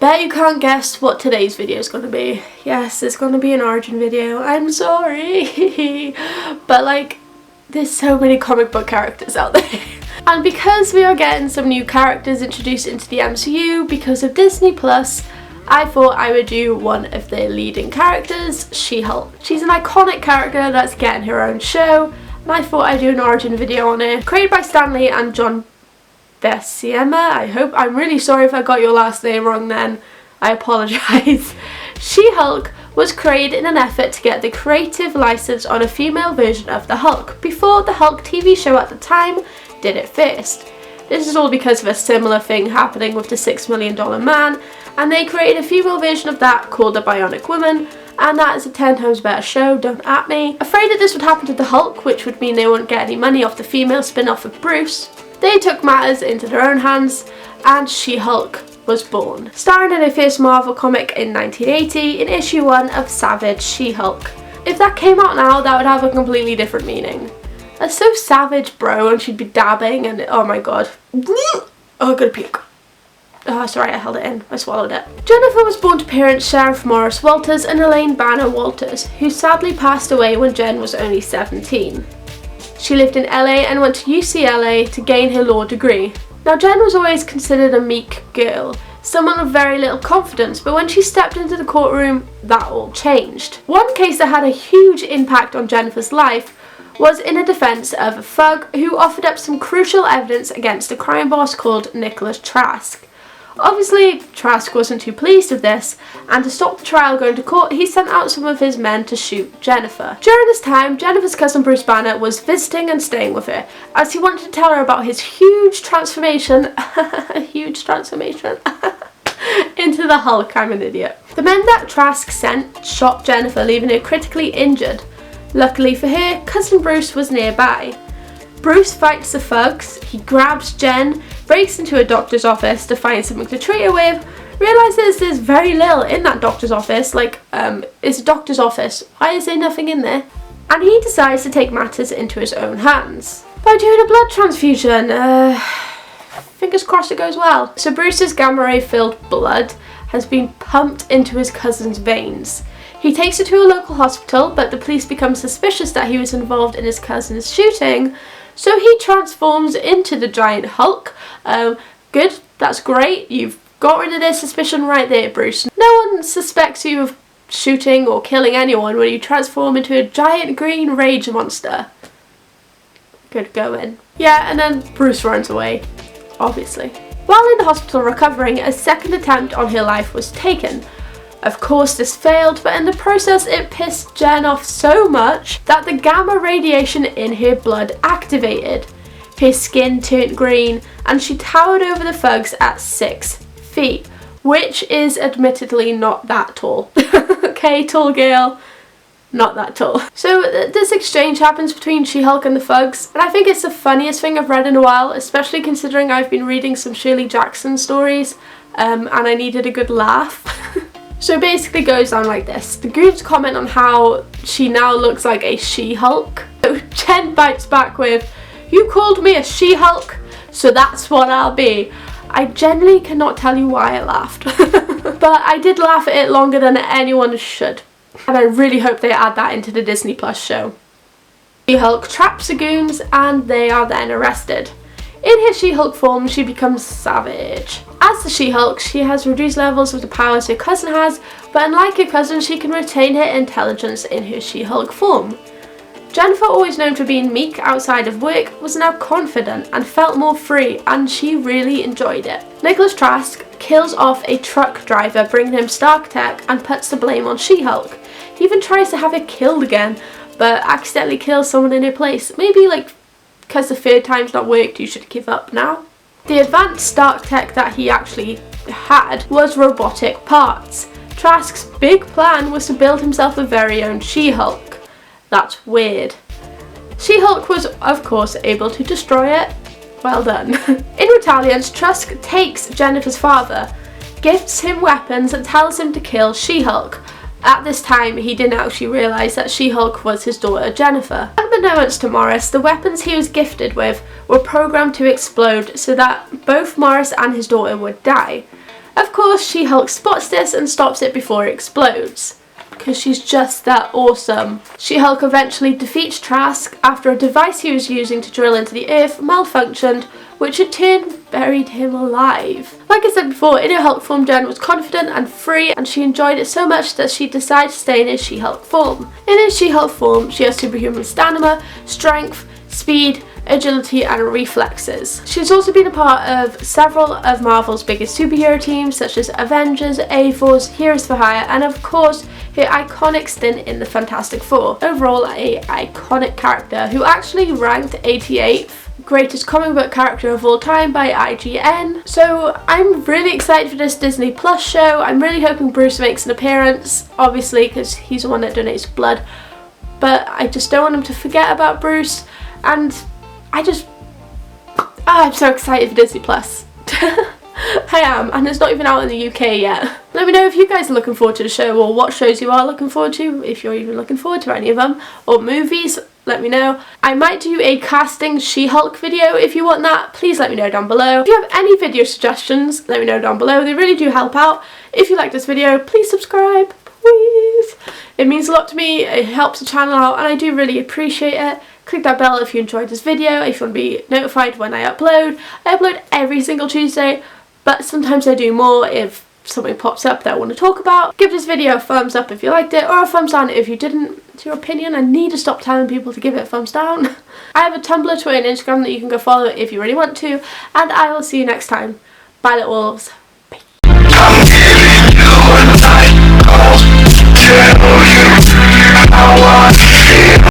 bet you can't guess what today's video is going to be. Yes, it's going to be an origin video. I'm sorry. But like, there's so many comic book characters out there. And because we are getting some new characters introduced into the MCU because of Disney Plus, I thought I would do one of their leading characters, She-Hulk. She's an iconic character that's getting her own show, and I thought I'd do an origin video on her. Created by Stan Lee and John Buscema. I'm really sorry if I got your last name wrong then. I apologise. She-Hulk was created in an effort to get the creative license on a female version of the Hulk, before the Hulk TV show at the time did it first. This is all because of a similar thing happening with the $6 Million Man, and they created a female version of that called the Bionic Woman, and that is a 10 times better show, don't at me. Afraid that this would happen to the Hulk, which would mean they wouldn't get any money off the female spin-off of Bruce, they took matters into their own hands, and She-Hulk was born. Starring in her first Marvel comic in 1980 in issue 1 of Savage She-Hulk. If that came out now, that would have a completely different meaning. That's so savage, bro, and she'd be dabbing and oh my god. Oh, I gotta puke. Oh, sorry, I held it in. I swallowed it. Jennifer was born to parents Sheriff Morris Walters and Elaine Banner Walters, who sadly passed away when Jen was only 17. She lived in LA and went to UCLA to gain her law degree. Now, Jen was always considered a meek girl, someone with very little confidence, but when she stepped into the courtroom, that all changed. One case that had a huge impact on Jennifer's life was in a defence of a thug who offered up some crucial evidence against a crime boss called Nicholas Trask. Obviously, Trask wasn't too pleased with this, and to stop the trial going to court, he sent out some of his men to shoot Jennifer. During this time, Jennifer's cousin Bruce Banner was visiting and staying with her, as he wanted to tell her about his huge transformation, into the Hulk. I'm an idiot. The men that Trask sent shot Jennifer, leaving her critically injured. Luckily for her, cousin Bruce was nearby. Bruce fights the thugs, he grabs Jen, breaks into a doctor's office to find something to treat her with, realises there's very little in that doctor's office, it's a doctor's office, why is there nothing in there? And he decides to take matters into his own hands by doing a blood transfusion. Fingers crossed it goes well. So Bruce's gamma ray filled blood has been pumped into his cousin's veins. He takes her to a local hospital, but the police become suspicious that he was involved in his cousin's shooting, so he transforms into the giant Hulk. Good, that's great, you've got rid of their suspicion right there, Bruce. No one suspects you of shooting or killing anyone when you transform into a giant green rage monster. Good going. Yeah, and then Bruce runs away, obviously. While in the hospital recovering, a second attempt on her life was taken. Of course this failed, but in the process it pissed Jen off so much that the gamma radiation in her blood activated. Her skin turned green and she towered over the thugs at 6 feet, which is admittedly not that tall. Okay, tall girl, not that tall. So this exchange happens between She-Hulk and the thugs, and I think it's the funniest thing I've read in a while, especially considering I've been reading some Shirley Jackson stories and I needed a good laugh. So basically it goes down like this. The goons comment on how she now looks like a She-Hulk. So Jen bites back with, "You called me a She-Hulk, so that's what I'll be." I genuinely cannot tell you why I laughed. But I did laugh at it longer than anyone should. And I really hope they add that into the Disney Plus show. She-Hulk traps the goons and they are then arrested. In her She-Hulk form, she becomes savage. As the She-Hulk, she has reduced levels of the powers her cousin has, but unlike her cousin, she can retain her intelligence in her She-Hulk form. Jennifer, always known for being meek outside of work, was now confident and felt more free, and she really enjoyed it. Nicholas Trask kills off a truck driver, bringing him Stark Tech, and puts the blame on She-Hulk. He even tries to have her killed again, but accidentally kills someone in her place. Maybe because the third time's not worked, you should give up now. The advanced Stark Tech that he actually had was robotic parts. Trask's big plan was to build himself a very own She-Hulk. That's weird. She-Hulk was of course able to destroy it. Well done. In retaliation, Trask takes Jennifer's father, gifts him weapons and tells him to kill She-Hulk. At this time, he didn't actually realise that She-Hulk was his daughter Jennifer. Unbeknownst to Morris, the weapons he was gifted with were programmed to explode so that both Morris and his daughter would die. Of course, She-Hulk spots this and stops it before it explodes, because she's just that awesome. She-Hulk eventually defeats Trask after a device he was using to drill into the earth malfunctioned, which in turn buried him alive. Like I said before, in her Hulk form, Jen was confident and free, and she enjoyed it so much that she decided to stay in her She-Hulk form. In her She-Hulk form, she has superhuman stamina, strength, speed, agility and reflexes. She's also been a part of several of Marvel's biggest superhero teams such as Avengers, A-Force, Heroes for Hire, and of course her iconic stint in the Fantastic Four. Overall, a iconic character who actually ranked 88th greatest comic book character of all time by IGN. So I'm really excited for this Disney Plus show. I'm really hoping Bruce makes an appearance, obviously because he's the one that donates blood, but I just don't want him to forget about Bruce, and I'm so excited for Disney Plus. I am, and it's not even out in the UK yet. Let me know if you guys are looking forward to the show, or what shows you are looking forward to, if you're even looking forward to any of them, or movies. Let me know. I might do a casting She-Hulk video. If you want that, please let me know down below. If you have any video suggestions, let me know down below. They really do help out. If you like this video, please subscribe, please. It means a lot to me. It helps the channel out, and I do really appreciate it. Click that bell if you enjoyed this video, if you want to be notified when I upload. I upload every single Tuesday, but sometimes I do more if something pops up that I want to talk about. Give this video a thumbs up if you liked it, or a thumbs down if you didn't. It's your opinion. I need to stop telling people to give it a thumbs down. I have a Tumblr, Twitter and Instagram that you can go follow if you really want to, and I will see you next time. Bye, little wolves.